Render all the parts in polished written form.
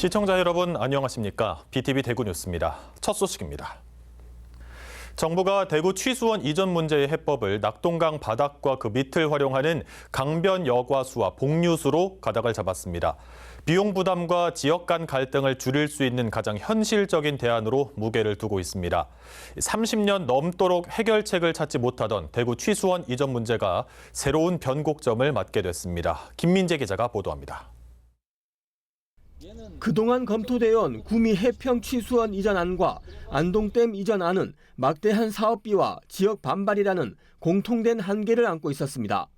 시청자 여러분 안녕하십니까? BTV 대구 뉴스입니다. 첫 소식입니다. 정부가 대구 취수원 이전 문제의 해법을 낙동강 바닥과 그 밑을 활용하는 강변 여과수와 복류수로 가닥을 잡았습니다. 비용 부담과 지역 간 갈등을 줄일 수 있는 가장 현실적인 대안으로 무게를 두고 있습니다. 30년 넘도록 해결책을 찾지 못하던 대구 취수원 이전 문제가 새로운 변곡점을 맞게 됐습니다. 김민재 기자가 보도합니다. 그동안 검토되어온 구미 해평 취수원 이전안과 안동댐 이전안은 막대한 사업비와 지역 반발이라는 공통된 한계를 안고 있었습니다.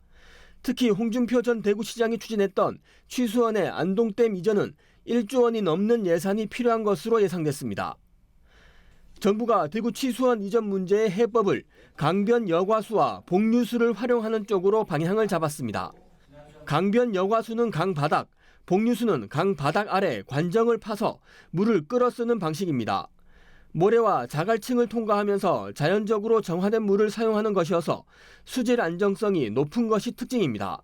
특히 홍준표 전 대구시장이 추진했던 취수원의 안동댐 이전은 1조 원이 넘는 예산이 필요한 것으로 예상됐습니다. 정부가 대구 취수원 이전 문제의 해법을 강변 여과수와 복류수를 활용하는 쪽으로 방향을 잡았습니다. 강변 여과수는 강 바닥, 복류수는 강 바닥 아래 관정을 파서 물을 끌어 쓰는 방식입니다. 모래와 자갈층을 통과하면서 자연적으로 정화된 물을 사용하는 것이어서 수질 안정성이 높은 것이 특징입니다.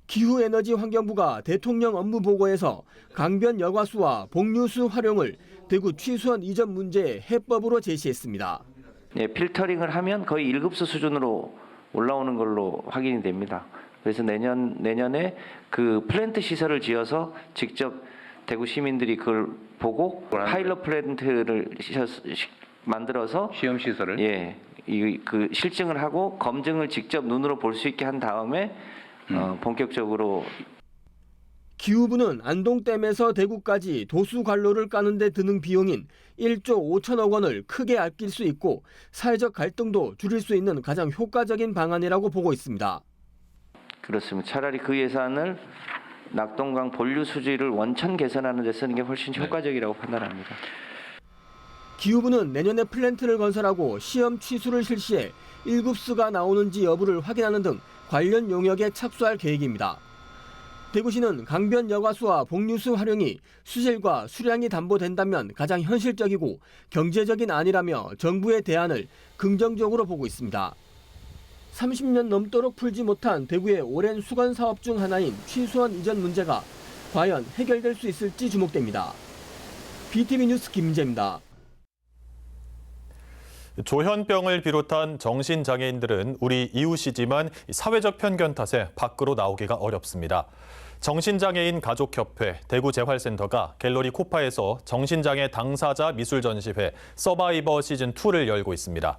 기후에너지환경부가 대통령 업무보고에서 강변 여과수와 복류수 활용을 대구 취수원 이전 문제의 해법으로 제시했습니다. 네, 필터링을 하면 거의 1급수 수준으로 올라오는 걸로 확인이 됩니다. 그래서 내년에 그 플랜트 시설을 지어서 직접 대구 시민들이 그걸 보고 파일럿 플랜트를 만들어서 시험 시설을 그 실증을 하고 검증을 직접 눈으로 볼 수 있게 한 다음에 본격적으로. 기후부는 안동댐에서 대구까지 도수 관로를 까는 데 드는 비용인 1조 5천억 원을 크게 아낄 수 있고 사회적 갈등도 줄일 수 있는 가장 효과적인 방안이라고 보고 있습니다. 그렇습니다. 차라리 그 예산을 낙동강 본류 수질을 원천 개선하는 데 쓰는 게 훨씬 효과적이라고 판단합니다. 기후부는 내년에 플랜트를 건설하고 시험 취수를 실시해 1급수가 나오는지 여부를 확인하는 등 관련 용역에 착수할 계획입니다. 대구시는 강변 여과수와 복류수 활용이 수질과 수량이 담보된다면 가장 현실적이고 경제적인 안이라며 정부의 대안을 긍정적으로 보고 있습니다. 30년 넘도록 풀지 못한 대구의 오랜 수건 사업 중 하나인 취수원 이전 문제가 과연 해결될 수 있을지 주목됩니다. BTV 뉴스 김민재입니다. 조현병을 비롯한 정신장애인들은 우리 이웃이지만 사회적 편견 탓에 밖으로 나오기가 어렵습니다. 정신장애인 가족협회 대구재활센터가 갤러리 코파에서 정신장애 당사자 미술전시회 서바이버 시즌2를 열고 있습니다.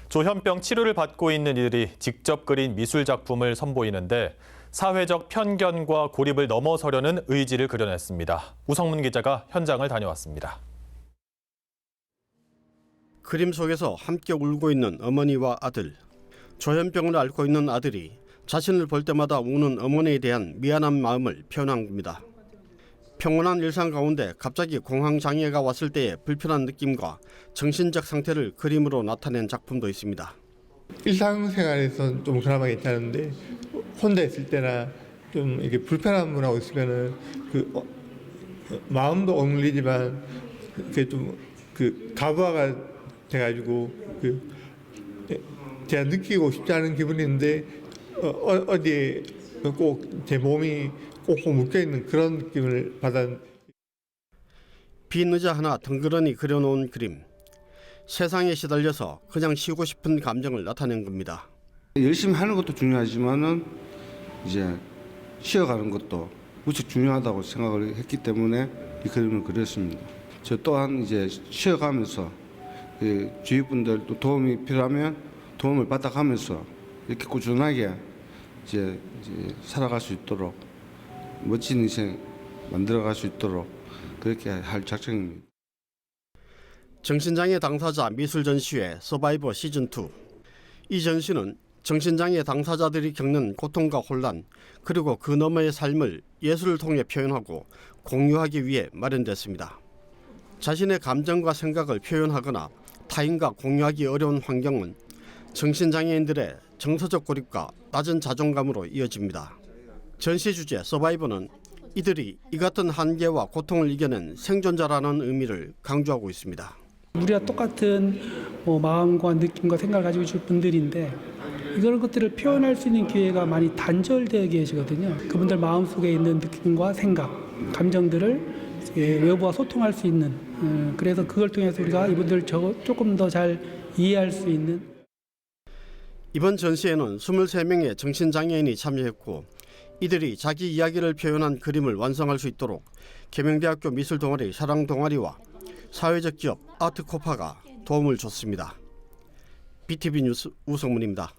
조현병 치료를 받고 있는 이들이 직접 그린 미술 작품을 선보이는데 사회적 편견과 고립을 넘어서려는 의지를 그려냈습니다. 우성문 기자가 현장을 다녀왔습니다. 그림 속에서 함께 울고 있는 어머니와 아들. 조현병을 앓고 있는 아들이 자신을 볼 때마다 우는 어머니에 대한 미안한 마음을 표현한 겁니다. 평온한 일상 가운데 갑자기 공황장애가 왔을 때의 불편한 느낌과 정신적 상태를 그림으로 나타낸 작품도 있습니다. 일상생활에서는 좀 그나마 괜찮은데 혼자 있을 때나 좀 이렇게 불편한 분하고 있으면은 마음도 억눌리지만 그게 좀 가부화가 돼가지고 제가 느끼고 싶지 않은 기분이 있는데 어디에 꼭 제 몸이 꼭꼭 묶여있는 그런 느낌을 받았는데. 빈 의자 하나 덩그러니 그려놓은 그림. 세상에 시달려서 그냥 쉬고 싶은 감정을 나타낸 겁니다. 열심히 하는 것도 중요하지만은 이제 쉬어가는 것도 무척 중요하다고 생각을 했기 때문에 이 그림을 그렸습니다. 저 또한 이제 쉬어가면서 주위 분들도 도움이 필요하면 도움을 받아가면서 이렇게 꾸준하게 이제 살아갈 수 있도록 멋진 인생 만들어갈 수 있도록 그렇게 할 작정입니다. 정신장애 당사자 미술 전시회 서바이버 시즌2. 이 전시는 정신장애 당사자들이 겪는 고통과 혼란 그리고 그 너머의 삶을 예술을 통해 표현하고 공유하기 위해 마련됐습니다. 자신의 감정과 생각을 표현하거나 타인과 공유하기 어려운 환경은 정신장애인들의 정서적 고립과 낮은 자존감으로 이어집니다. 전시 주제 서바이버는 이들이 이 같은 한계와 고통을 이겨낸 생존자라는 의미를 강조하고 있습니다. 우리와 똑같은 마음과 느낌과 생각을 가지고 있을 분들인데 이런 것들을 표현할 수 있는 기회가 많이 단절되어 계시거든요. 그분들 마음속에 있는 느낌과 생각, 감정들을 외부와 소통할 수 있는 그래서 그걸 통해서 우리가 이분들 조금 더 잘 이해할 수 있는. 이번 전시회는 23명의 정신장애인이 참여했고 이들이 자기 이야기를 표현한 그림을 완성할 수 있도록 계명대학교 미술동아리 사랑동아리와 사회적 기업 아트코파가 도움을 줬습니다. BTV 뉴스 우성문입니다.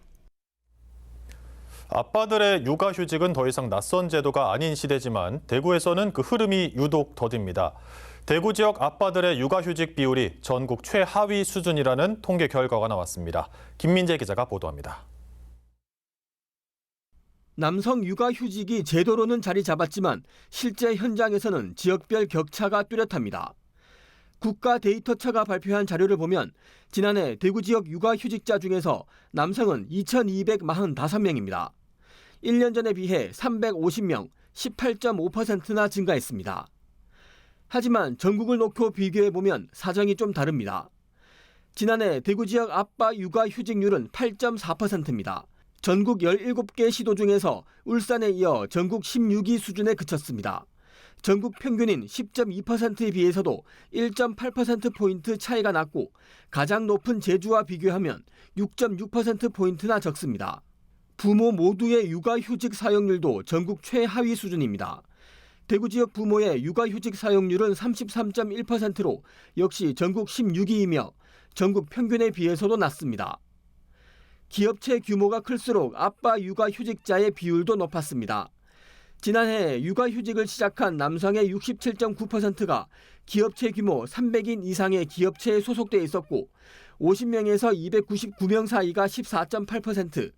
아빠들의 육아휴직은 더 이상 낯선 제도가 아닌 시대지만 대구에서는 그 흐름이 유독 더딥니다. 대구 지역 아빠들의 육아휴직 비율이 전국 최하위 수준이라는 통계 결과가 나왔습니다. 김민재 기자가 보도합니다. 남성 육아휴직이 제도로는 자리 잡았지만 실제 현장에서는 지역별 격차가 뚜렷합니다. 국가 데이터처가 발표한 자료를 보면 지난해 대구 지역 육아휴직자 중에서 남성은 2,245명입니다. 1년 전에 비해 350명, 18.5%나 증가했습니다. 하지만 전국을 놓고 비교해보면 사정이 좀 다릅니다. 지난해 대구 지역 아빠 육아휴직률은 8.4%입니다. 전국 17개 시도 중에서 울산에 이어 전국 16위 수준에 그쳤습니다. 전국 평균인 10.2%에 비해서도 1.8%포인트 차이가 났고 가장 높은 제주와 비교하면 6.6%포인트나 적습니다. 부모 모두의 육아휴직 사용률도 전국 최하위 수준입니다. 대구 지역 부모의 육아휴직 사용률은 33.1%로 역시 전국 16위이며 전국 평균에 비해서도 낮습니다. 기업체 규모가 클수록 아빠 육아휴직자의 비율도 높았습니다. 지난해 육아휴직을 시작한 남성의 67.9%가 기업체 규모 300인 이상의 기업체에 소속돼 있었고 50명에서 299명 사이가 14.8%,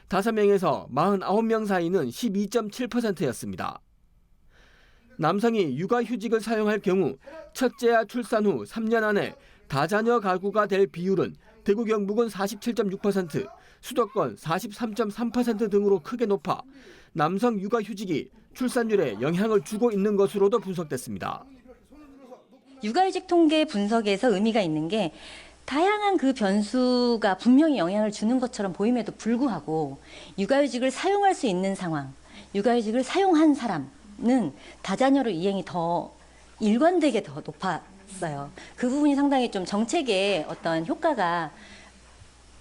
5명에서 49명 사이는 12.7%였습니다. 남성이 육아휴직을 사용할 경우 첫째아 출산 후 3년 안에 다자녀 가구가 될 비율은 대구 경북은 47.6%, 수도권 43.3% 등으로 크게 높아 남성 육아휴직이 출산율에 영향을 주고 있는 것으로도 분석됐습니다. 육아휴직 통계 분석에서 의미가 있는 게 다양한 그 변수가 분명히 영향을 주는 것처럼 보임에도 불구하고 육아휴직을 사용할 수 있는 상황, 육아휴직을 사용한 사람은 다자녀로 이행이 더 일관되게 더 높았어요. 그 부분이 상당히 좀 정책에 어떤 효과가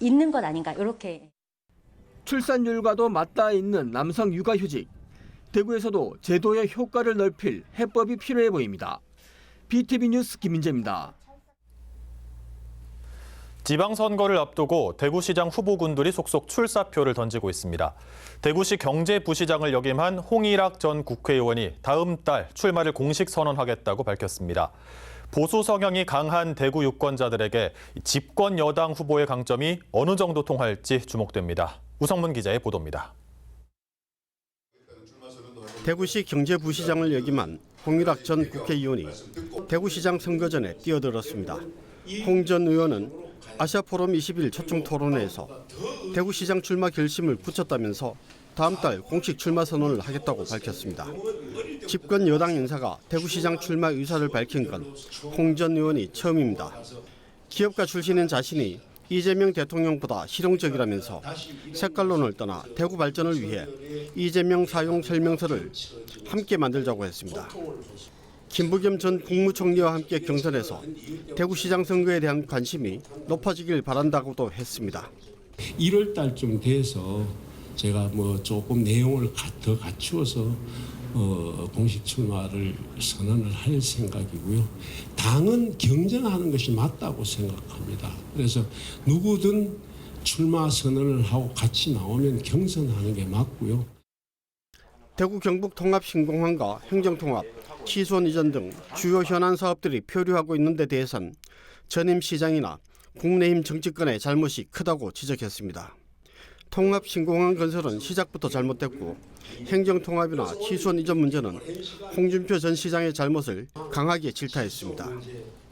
있는 것 아닌가 이렇게. 출산율과도 맞닿아 있는 남성 육아휴직. 대구에서도 제도의 효과를 넓힐 해법이 필요해 보입니다. BTV 뉴스 김민재입니다. 지방선거를 앞두고 대구시장 후보군들이 속속 출사표를 던지고 있습니다. 대구시 경제부시장을 역임한 홍일학 전 국회의원이 다음 달 출마를 공식 선언하겠다고 밝혔습니다. 보수 성향이 강한 대구 유권자들에게 집권 여당 후보의 강점이 어느 정도 통할지 주목됩니다. 우성문 기자의 보도입니다. 대구시 경제부시장을 역임한 홍일학 전 국회의원이 대구시장 선거 전에 뛰어들었습니다. 홍 전 의원은 아시아포럼 20일 초청 토론회에서 대구시장 출마 결심을 굳혔다면서 다음 달 공식 출마 선언을 하겠다고 밝혔습니다. 집권 여당 인사가 대구시장 출마 의사를 밝힌 건 홍 전 의원이 처음입니다. 기업가 출신인 자신이 이재명 대통령보다 실용적이라면서 색깔론을 떠나 대구 발전을 위해 이재명 사용 설명서를 함께 만들자고 했습니다. 김부겸 전 국무총리와 함께 경선에서 대구시장 선거에 대한 관심이 높아지길 바란다고도 했습니다. 1월 달쯤 돼서 제가 조금 내용을 더 갖추어서 공식 출마를 선언을 할 생각이고요. 당은 경쟁하는 것이 맞다고 생각합니다. 그래서 누구든 출마 선언을 하고 같이 나오면 경선하는 게 맞고요. 대구 경북 통합 신공항과 행정통합, 취수원 이전 등 주요 현안 사업들이 표류하고 있는 데 대해선 전임 시장이나 국내힘 정치권의 잘못이 크다고 지적했습니다. 통합 신공항 건설은 시작부터 잘못됐고 행정통합이나 취수원 이전 문제는 홍준표 전 시장의 잘못을 강하게 질타했습니다.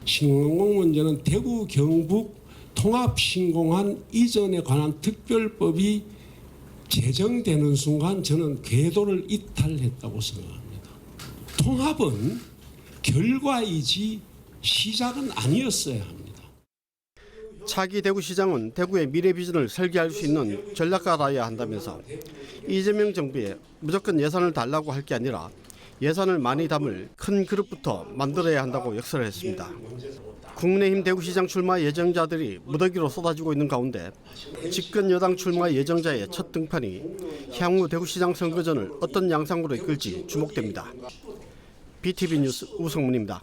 신공항 문제는 대구 경북 통합 신공항 이전에 관한 특별법이 제정되는 순간 저는 궤도를 이탈했다고 생각합니다. 통합은 결과이지 시작은 아니었어야 합니다. 차기 대구시장은 대구의 미래 비전을 설계할 수 있는 전략가라야 한다면서 이재명 정부에 무조건 예산을 달라고 할 게 아니라 예산을 많이 담을 큰 그릇부터 만들어야 한다고 역설을 했습니다. 국민의힘 대구시장 출마 예정자들이 무더기로 쏟아지고 있는 가운데 집권 여당 출마 예정자의 첫 등판이 향후 대구시장 선거전을 어떤 양상으로 이끌지 주목됩니다. BTV 뉴스 우성문입니다.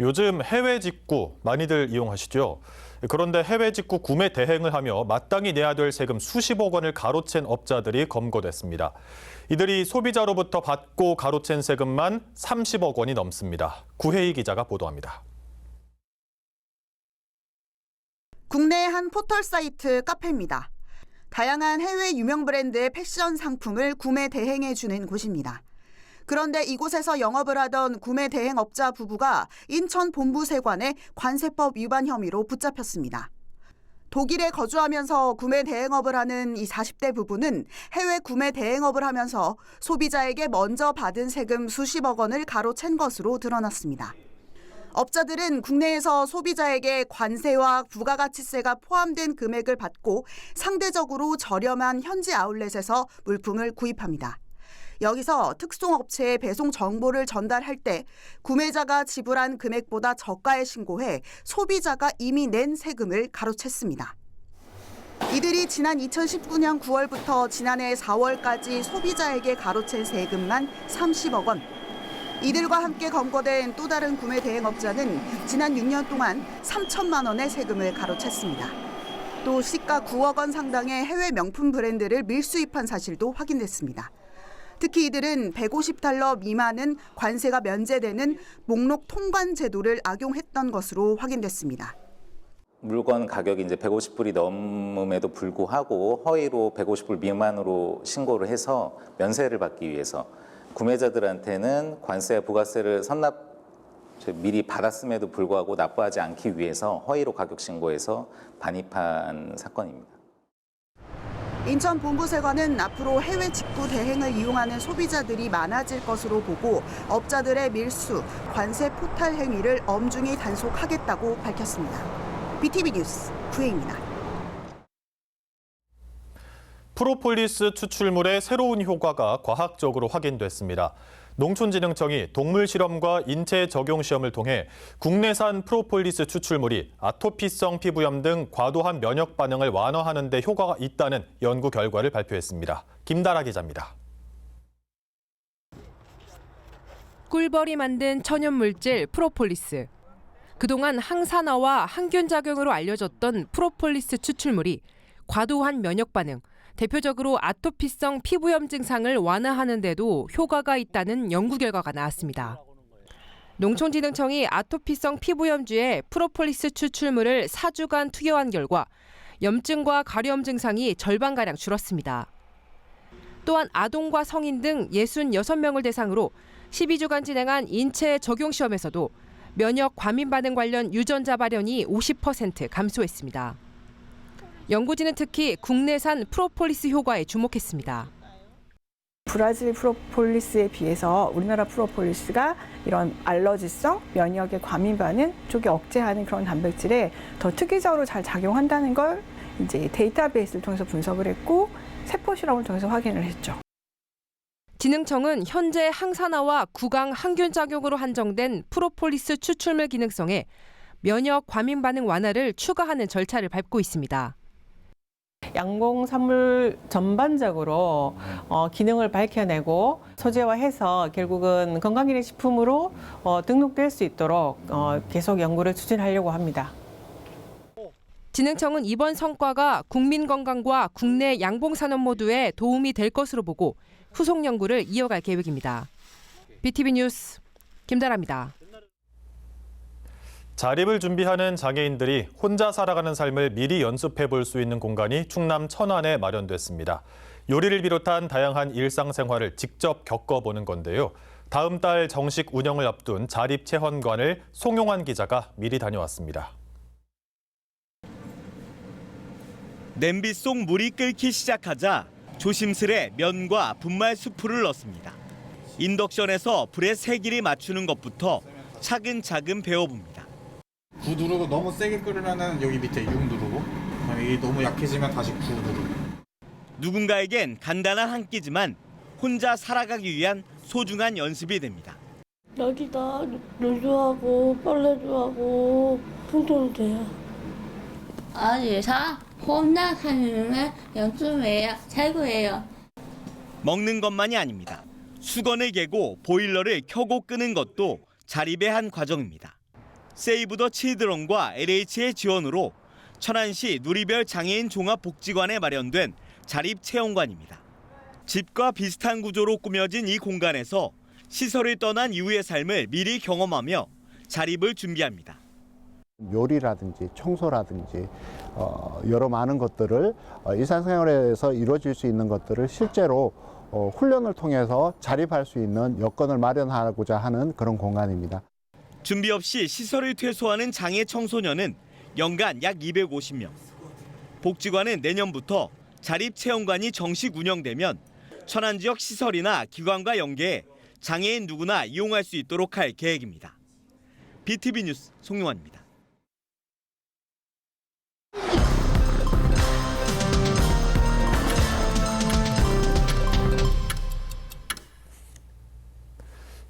요즘 해외 직구 많이들 이용하시죠? 그런데 해외 직구 구매 대행을 하며 마땅히 내야 될 세금 수십억 원을 가로챈 업자들이 검거됐습니다. 이들이 소비자로부터 받고 가로챈 세금만 30억 원이 넘습니다. 구혜희 기자가 보도합니다. 국내 한 포털 사이트 카페입니다. 다양한 해외 유명 브랜드의 패션 상품을 구매 대행해주는 곳입니다. 그런데 이곳에서 영업을 하던 구매 대행업자 부부가 인천 본부세관에 관세법 위반 혐의로 붙잡혔습니다. 독일에 거주하면서 구매 대행업을 하는 이 40대 부부는 해외 구매 대행업을 하면서 소비자에게 먼저 받은 세금 수십억 원을 가로챈 것으로 드러났습니다. 업자들은 국내에서 소비자에게 관세와 부가가치세가 포함된 금액을 받고 상대적으로 저렴한 현지 아울렛에서 물품을 구입합니다. 여기서 특송업체에 배송 정보를 전달할 때 구매자가 지불한 금액보다 저가에 신고해 소비자가 이미 낸 세금을 가로챘습니다. 이들이 지난 2019년 9월부터 지난해 4월까지 소비자에게 가로챈 세금만 30억 원. 이들과 함께 검거된 또 다른 구매 대행업자는 지난 6년 동안 3천만 원의 세금을 가로챘습니다. 또 시가 9억 원 상당의 해외 명품 브랜드를 밀수입한 사실도 확인됐습니다. 특히 이들은 150달러 미만은 관세가 면제되는 목록 통관 제도를 악용했던 것으로 확인됐습니다. 물건 가격이 이제 150불이 넘음에도 불구하고 허위로 150불 미만으로 신고를 해서 면세를 받기 위해서 구매자들한테는 관세와 부가세를 미리 받았음에도 불구하고 납부하지 않기 위해서 허위로 가격 신고해서 반입한 사건입니다. 인천 본부세관은 앞으로 해외 직구 대행을 이용하는 소비자들이 많아질 것으로 보고 업자들의 밀수, 관세 포탈 행위를 엄중히 단속하겠다고 밝혔습니다. BTV 뉴스 구혜입니다. 프로폴리스 추출물의 새로운 효과가 과학적으로 확인됐습니다. 농촌진흥청이 동물 실험과 인체 적용 시험을 통해 국내산 프로폴리스 추출물이 아토피성 피부염 등 과도한 면역 반응을 완화하는 데 효과가 있다는 연구 결과를 발표했습니다. 김다라 기자입니다. 꿀벌이 만든 천연물질 프로폴리스. 그동안 항산화와 항균 작용으로 알려졌던 프로폴리스 추출물이 과도한 면역 반응, 대표적으로 아토피성 피부염 증상을 완화하는 데도 효과가 있다는 연구 결과가 나왔습니다. 농촌진흥청이 아토피성 피부염주에 프로폴리스 추출물을 4주간 투여한 결과 염증과 가려움 증상이 절반가량 줄었습니다. 또한 아동과 성인 등 66명을 대상으로 12주간 진행한 인체 적용 시험에서도 면역 과민 반응 관련 유전자 발현이 50% 감소했습니다. 연구진은 특히 국내산 프로폴리스 효과에 주목했습니다. 브라질 프로폴리스에 비해서 우리나라 프로폴리스가 이런 알러지성, 면역의 과민 반응 쪽에 억제하는 그런 단백질에 더 특이적으로 잘 작용한다는 걸 이제 데이터베이스를 통해서 분석을 했고 세포 실험을 통해서 확인을 했죠. 진흥청은 현재 항산화와 구강 항균 작용으로 한정된 프로폴리스 추출물 기능성에 면역 과민 반응 완화를 추가하는 절차를 밟고 있습니다. 양봉산물 전반적으로 기능을 밝혀내고 소재화해서 결국은 건강기능식품으로 등록될 수 있도록 계속 연구를 추진하려고 합니다. 진흥청은 이번 성과가 국민 건강과 국내 양봉산업 모두에 도움이 될 것으로 보고 후속 연구를 이어갈 계획입니다. BTV 뉴스 김다라입니다. 자립을 준비하는 장애인들이 혼자 살아가는 삶을 미리 연습해 볼 수 있는 공간이 충남 천안에 마련됐습니다. 요리를 비롯한 다양한 일상생활을 직접 겪어보는 건데요. 다음 달 정식 운영을 앞둔 자립체험관을 송용환 기자가 미리 다녀왔습니다. 냄비 속 물이 끓기 시작하자 조심스레 면과 분말 수프를 넣습니다. 인덕션에서 불의 세기를 맞추는 것부터 차근차근 배워봅니다. 9 누르고 너무 세게 끓으면은 여기 밑에 6 누르고 이게 너무 약해지면 다시 9 누르고. 누군가에겐 간단한 한 끼지만 혼자 살아가기 위한 소중한 연습이 됩니다. 여기다 누수하고 빨래도 하고 풍토도 돼요. 어디서 혼자 사는 연습해요. 최고예요. 먹는 것만이 아닙니다. 수건을 개고 보일러를 켜고 끄는 것도 자립의 한 과정입니다. 세이브 더 칠드런과 LH의 지원으로 천안시 누리별 장애인 종합복지관에 마련된 자립체험관입니다. 집과 비슷한 구조로 꾸며진 이 공간에서 시설을 떠난 이후의 삶을 미리 경험하며 자립을 준비합니다. 요리라든지 청소라든지 여러 많은 것들을 일상생활에서 이루어질 수 있는 것들을 실제로 훈련을 통해서 자립할 수 있는 여건을 마련하고자 하는 그런 공간입니다. 준비 없이 시설을 퇴소하는 장애 청소년은 연간 약 250명. 복지관은 내년부터 자립체험관이 정식 운영되면 천안 지역 시설이나 기관과 연계해 장애인 누구나 이용할 수 있도록 할 계획입니다. BTV 뉴스 송용환입니다.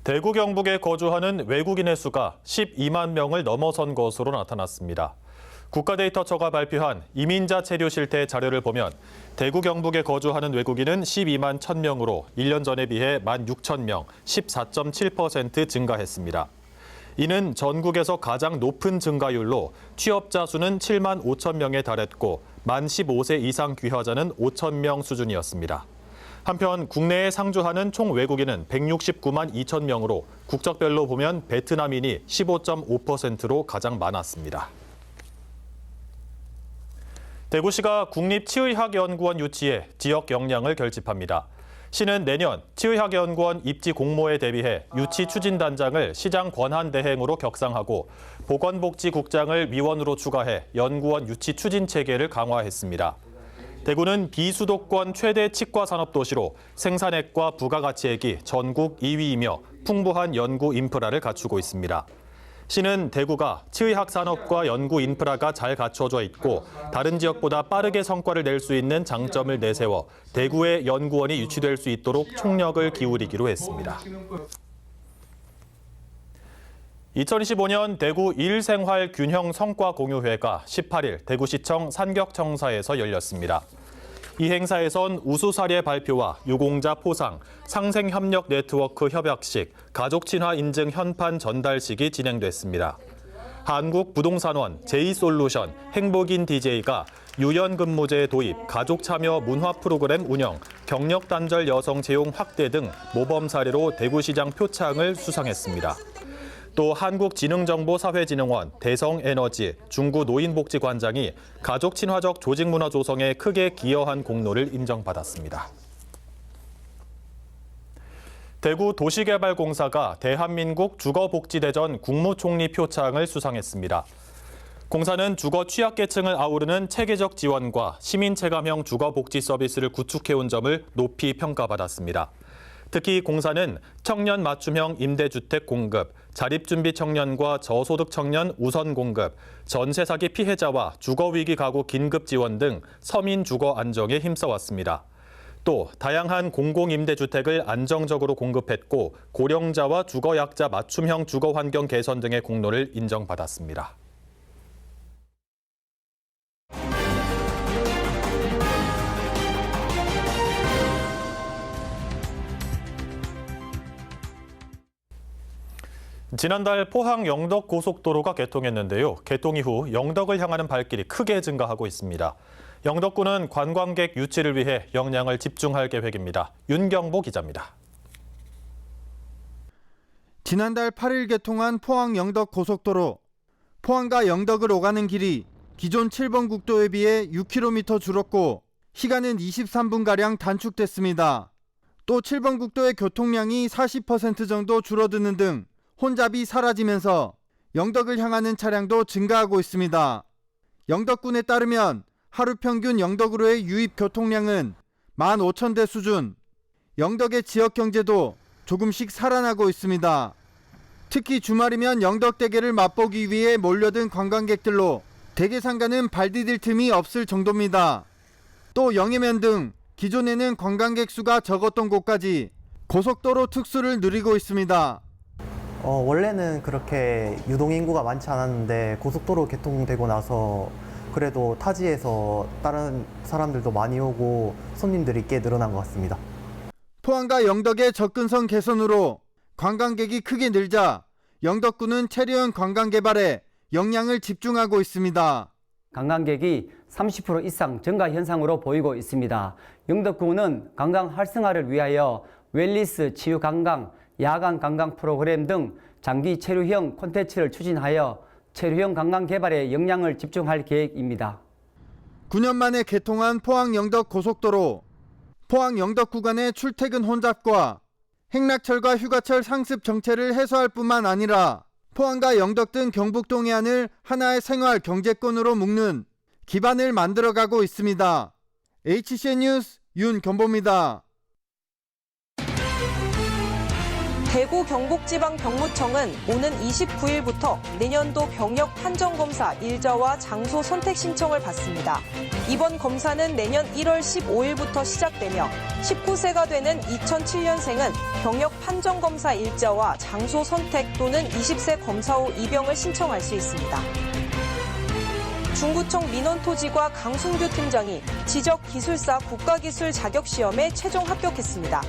대구 경북에 거주하는 외국인의 수가 12만 명을 넘어선 것으로 나타났습니다. 국가데이터처가 발표한 이민자 체류 실태 자료를 보면 대구 경북에 거주하는 외국인은 12만 1,000명으로 1년 전에 비해 16,000명, 14.7% 증가했습니다. 이는 전국에서 가장 높은 증가율로 취업자 수는 7만 5천 명에 달했고 만 15세 이상 귀화자는 5천 명 수준이었습니다. 한편 국내에 상주하는 총 외국인은 169만 2천 명으로 국적별로 보면 베트남인이 15.5%로 가장 많았습니다. 대구시가 국립치의학연구원 유치에 지역 역량을 결집합니다. 시는 내년 치의학연구원 입지 공모에 대비해 유치 추진단장을 시장 권한대행으로 격상하고 보건복지국장을 위원으로 추가해 연구원 유치 추진 체계를 강화했습니다. 대구는 비수도권 최대 치과 산업도시로 생산액과 부가가치액이 전국 2위이며 풍부한 연구 인프라를 갖추고 있습니다. 시는 대구가 치의학 산업과 연구 인프라가 잘 갖춰져 있고 다른 지역보다 빠르게 성과를 낼 수 있는 장점을 내세워 대구의 연구원이 유치될 수 있도록 총력을 기울이기로 했습니다. 2025년 대구 일생활 균형 성과 공유회가 18일 대구시청 산격청사에서 열렸습니다. 이 행사에선 우수 사례 발표와 유공자 포상, 상생협력 네트워크 협약식, 가족친화 인증 현판 전달식이 진행됐습니다. 한국부동산원, 제이솔루션, 행복인 DJ가 유연근무제 도입, 가족참여 문화 프로그램 운영, 경력 단절 여성 채용 확대 등 모범 사례로 대구시장 표창을 수상했습니다. 또 한국지능정보사회진흥원, 대성에너지, 중구노인복지관장이 가족 친화적 조직문화 조성에 크게 기여한 공로를 인정받았습니다. 대구 도시개발공사가 대한민국 주거복지대전 국무총리 표창을 수상했습니다. 공사는 주거 취약계층을 아우르는 체계적 지원과 시민체감형 주거복지 서비스를 구축해온 점을 높이 평가받았습니다. 특히 공사는 청년 맞춤형 임대주택 공급, 자립준비 청년과 저소득 청년 우선 공급, 전세 사기 피해자와 주거위기 가구 긴급 지원 등 서민 주거 안정에 힘써왔습니다. 또 다양한 공공임대주택을 안정적으로 공급했고 고령자와 주거약자 맞춤형 주거 환경 개선 등의 공로를 인정받았습니다. 지난달 포항 영덕 고속도로가 개통했는데요. 개통 이후 영덕을 향하는 발길이 크게 증가하고 있습니다. 영덕군은 관광객 유치를 위해 역량을 집중할 계획입니다. 윤경보 기자입니다. 지난달 8일 개통한 포항 영덕 고속도로. 포항과 영덕을 오가는 길이 기존 7번 국도에 비해 6km 줄었고 시간은 23분가량 단축됐습니다. 또 7번 국도의 교통량이 40% 정도 줄어드는 등 혼잡이 사라지면서 영덕을 향하는 차량도 증가하고 있습니다. 영덕군에 따르면 하루 평균 영덕으로의 유입 교통량은 15,000대 수준, 영덕의 지역 경제도 조금씩 살아나고 있습니다. 특히 주말이면 영덕대게를 맛보기 위해 몰려든 관광객들로 대게 상가는 발 디딜 틈이 없을 정도입니다. 또 영해면 등 기존에는 관광객 수가 적었던 곳까지 고속도로 특수를 누리고 있습니다. 원래는 그렇게 유동인구가 많지 않았는데 고속도로 개통되고 나서 그래도 타지에서 다른 사람들도 많이 오고 손님들이 꽤 늘어난 것 같습니다. 포항과 영덕의 접근성 개선으로 관광객이 크게 늘자 영덕구는 체류형 관광 개발에 역량을 집중하고 있습니다. 관광객이 30% 이상 증가 현상으로 보이고 있습니다. 영덕구는 관광 활성화를 위하여 웰니스, 치유 관광, 야간 관광 프로그램 등 장기 체류형 콘텐츠를 추진하여 체류형 관광 개발에 역량을 집중할 계획입니다. 9년 만에 개통한 포항 영덕 고속도로. 포항 영덕 구간의 출퇴근 혼잡과 행락철과 휴가철 상습 정체를 해소할 뿐만 아니라 포항과 영덕 등 경북 동해안을 하나의 생활 경제권으로 묶는 기반을 만들어가고 있습니다. HCN 뉴스 윤경보입니다. 대구 경북지방병무청은 오는 29일부터 내년도 병역 판정검사 일자와 장소 선택 신청을 받습니다. 이번 검사는 내년 1월 15일부터 시작되며 19세가 되는 2007년생은 병역 판정검사 일자와 장소 선택 또는 20세 검사 후 입영을 신청할 수 있습니다. 중구청 민원토지과 강순규 팀장이 지적기술사 국가기술 자격시험에 최종 합격했습니다.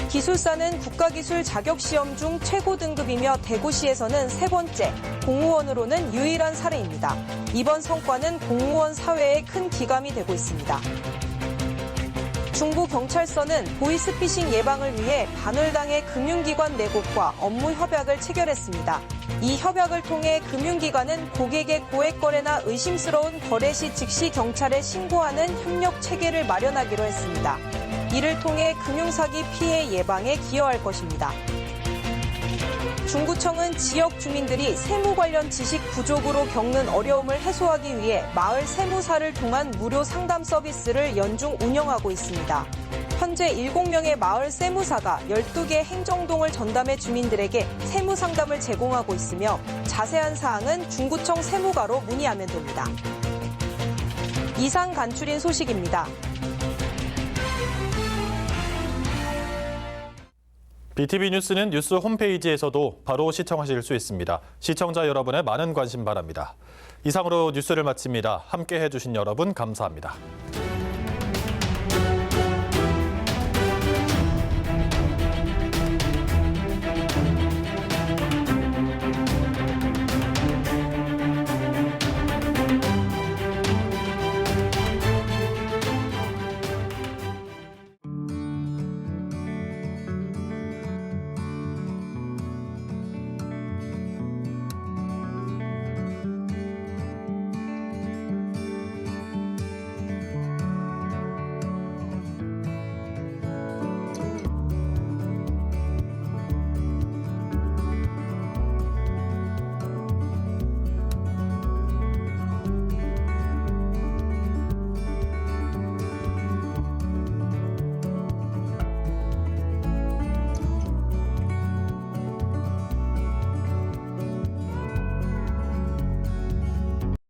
기술사는 국가기술 자격시험 중 최고 등급이며 대구시에서는 세 번째, 공무원으로는 유일한 사례입니다. 이번 성과는 공무원 사회에 큰 기감이 되고 있습니다. 중부경찰서는 보이스피싱 예방을 위해 반월당의 금융기관 내국과 업무 협약을 체결했습니다. 이 협약을 통해 금융기관은 고객의 고액거래나 의심스러운 거래 시 즉시 경찰에 신고하는 협력 체계를 마련하기로 했습니다. 이를 통해 금융사기 피해 예방에 기여할 것입니다. 중구청은 지역 주민들이 세무 관련 지식 부족으로 겪는 어려움을 해소하기 위해 마을 세무사를 통한 무료 상담 서비스를 연중 운영하고 있습니다. 현재 7명의 마을 세무사가 12개 행정동을 전담해 주민들에게 세무 상담을 제공하고 있으며 자세한 사항은 중구청 세무과로 문의하면 됩니다. 이상 간추린 소식입니다. BTV 뉴스는 뉴스 홈페이지에서도 바로 시청하실 수 있습니다. 시청자 여러분의 많은 관심 바랍니다. 이상으로 뉴스를 마칩니다. 함께해 주신 여러분 감사합니다.